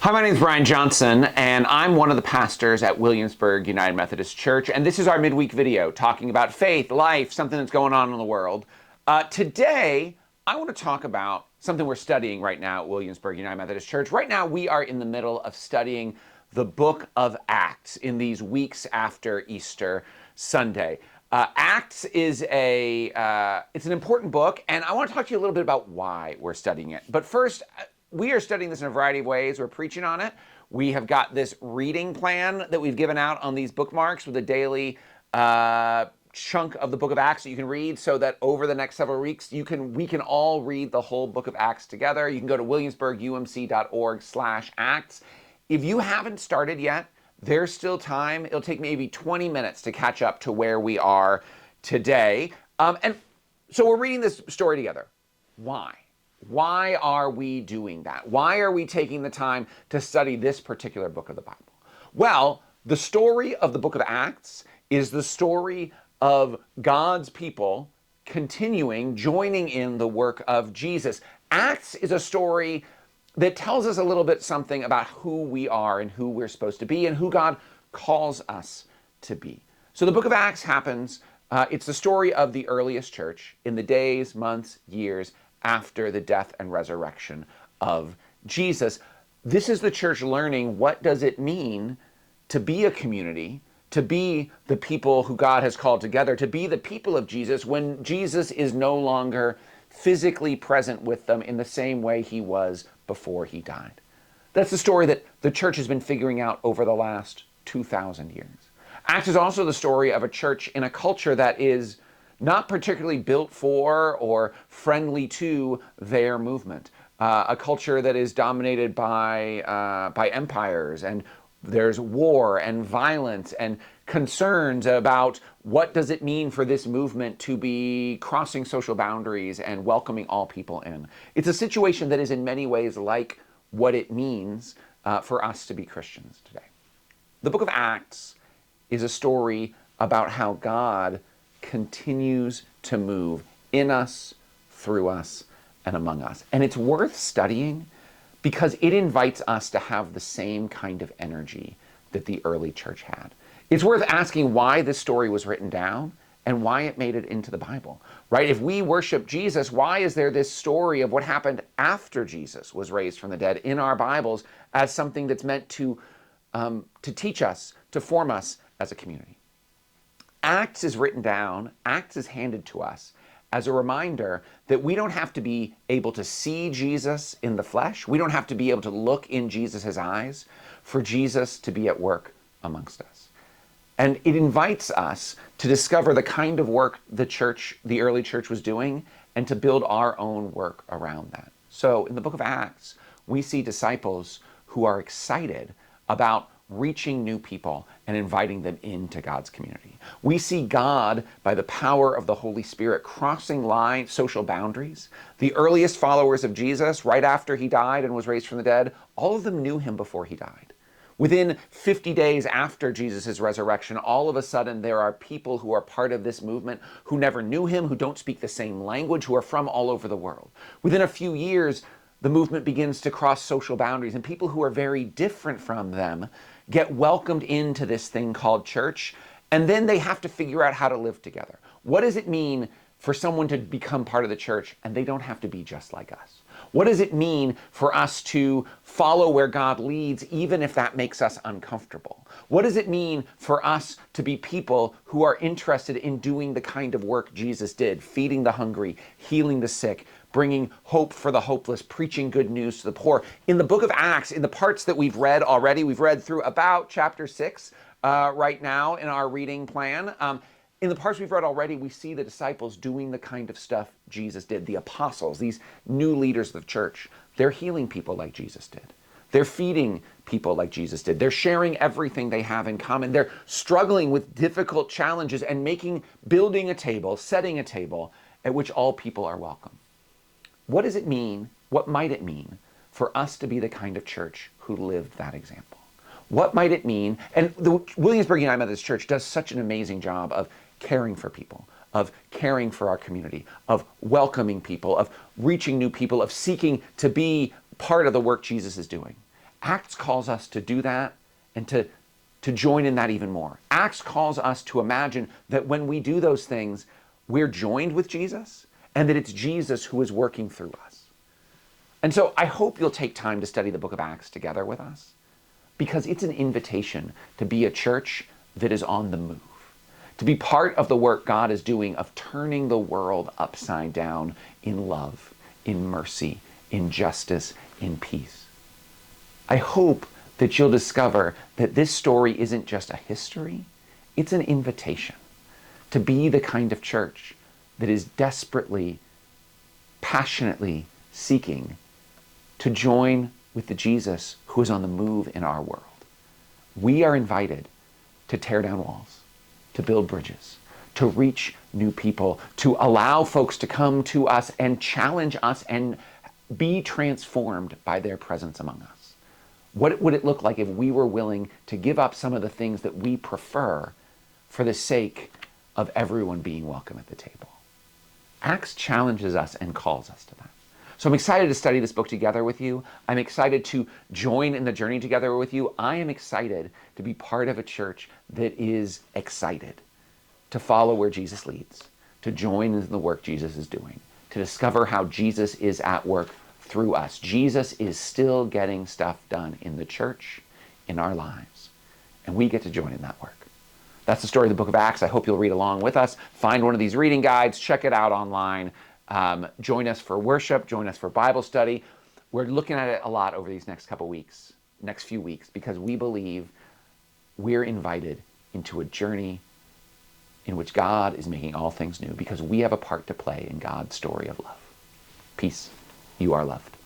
Hi, my name is Brian Johnson, and I'm one of the pastors at Williamsburg United Methodist Church, and this is our midweek video talking about faith, life, something that's going on in the world. Today, I want to talk about something we're studying right now at Williamsburg United Methodist Church. Right now, we are in the middle of studying the book of Acts in these weeks after Easter Sunday. Acts is it's an important book, and I want to talk to you a little bit about why we're studying it. But first, we are studying this in a variety of ways. We're preaching on it. We have got this reading plan that we've given out on these bookmarks with a daily chunk of the book of Acts that you can read, so that over the next several weeks, we can all read the whole book of Acts together. You can go to williamsburgumc.org/Acts. If you haven't started yet, there's still time. It'll take maybe 20 minutes to catch up to where we are today. And so we're reading this story together. Why? Why are we doing that? Why are we taking the time to study this particular book of the Bible? Well, the story of the book of Acts is the story of God's people joining in the work of Jesus. Acts is a story that tells us a little bit something about who we are and who we're supposed to be and who God calls us to be. So the book of Acts happens, it's the story of the earliest church in the days, months, years after the death and resurrection of Jesus. This is the church learning what does it mean to be a community, to be the people who God has called together, to be the people of Jesus when Jesus is no longer physically present with them in the same way he was before he died. That's the story that the church has been figuring out over the last 2,000 years. Acts is also the story of a church in a culture that is not particularly built for or friendly to their movement. A culture that is dominated by empires, and there's war and violence and concerns about what does it mean for this movement to be crossing social boundaries and welcoming all people in. It's a situation that is in many ways like what it means for us to be Christians today. The book of Acts is a story about how God continues to move in us, through us, and among us. And it's worth studying because it invites us to have the same kind of energy that the early church had. It's worth asking why this story was written down and why it made it into the Bible, right? If we worship Jesus, why is there this story of what happened after Jesus was raised from the dead in our Bibles as something that's meant to teach us, to form us as a community? Acts is written down, Acts is handed to us as a reminder that we don't have to be able to see Jesus in the flesh. We don't have to be able to look in Jesus' eyes for Jesus to be at work amongst us. And it invites us to discover the kind of work the early church was doing and to build our own work around that. So in the book of Acts, we see disciples who are excited about reaching new people and inviting them into God's community. We see God, by the power of the Holy Spirit, crossing social boundaries. The earliest followers of Jesus, right after he died and was raised from the dead, all of them knew him before he died. Within 50 days after Jesus' resurrection, all of a sudden there are people who are part of this movement who never knew him, who don't speak the same language, who are from all over the world. Within a few years, the movement begins to cross social boundaries, and people who are very different from them get welcomed into this thing called church, and then they have to figure out how to live together. What does it mean for someone to become part of the church and they don't have to be just like us? What does it mean for us to follow where God leads, even if that makes us uncomfortable? What does it mean for us to be people who are interested in doing the kind of work Jesus did, feeding the hungry, healing the sick, bringing hope for the hopeless, preaching good news to the poor? In the book of Acts, in the parts that we've read already, we've read through about chapter 6 right now in our reading plan. In the parts we've read already, we see the disciples doing the kind of stuff Jesus did. The apostles, these new leaders of the church, they're healing people like Jesus did. They're feeding people like Jesus did. They're sharing everything they have in common. They're struggling with difficult challenges and building a table, setting a table at which all people are welcome. What does it mean? What might it mean for us to be the kind of church who lived that example? What might it mean? And the Williamsburg United Methodist Church does such an amazing job of caring for people, of caring for our community, of welcoming people, of reaching new people, of seeking to be part of the work Jesus is doing. Acts calls us to do that and to join in that even more. Acts calls us to imagine that when we do those things, we're joined with Jesus and that it's Jesus who is working through us. And so I hope you'll take time to study the book of Acts together with us, because it's an invitation to be a church that is on the move, to be part of the work God is doing of turning the world upside down in love, in mercy, in justice, in peace. I hope that you'll discover that this story isn't just a history, it's an invitation to be the kind of church that is desperately, passionately seeking to join with the Jesus who is on the move in our world. We are invited to tear down walls, to build bridges, to reach new people, to allow folks to come to us and challenge us and be transformed by their presence among us. What would it look like if we were willing to give up some of the things that we prefer for the sake of everyone being welcome at the table? Acts challenges us and calls us to that. So I'm excited to study this book together with you. I'm excited to join in the journey together with you. I am excited to be part of a church that is excited to follow where Jesus leads, to join in the work Jesus is doing, to discover how Jesus is at work through us. Jesus is still getting stuff done in the church, in our lives, and we get to join in that work. That's the story of the book of Acts. I hope you'll read along with us. Find one of these reading guides, check it out online. Join us for worship, join us for Bible study. We're looking at it a lot over these next few weeks, because we believe we're invited into a journey in which God is making all things new, because we have a part to play in God's story of love. Peace. You are loved.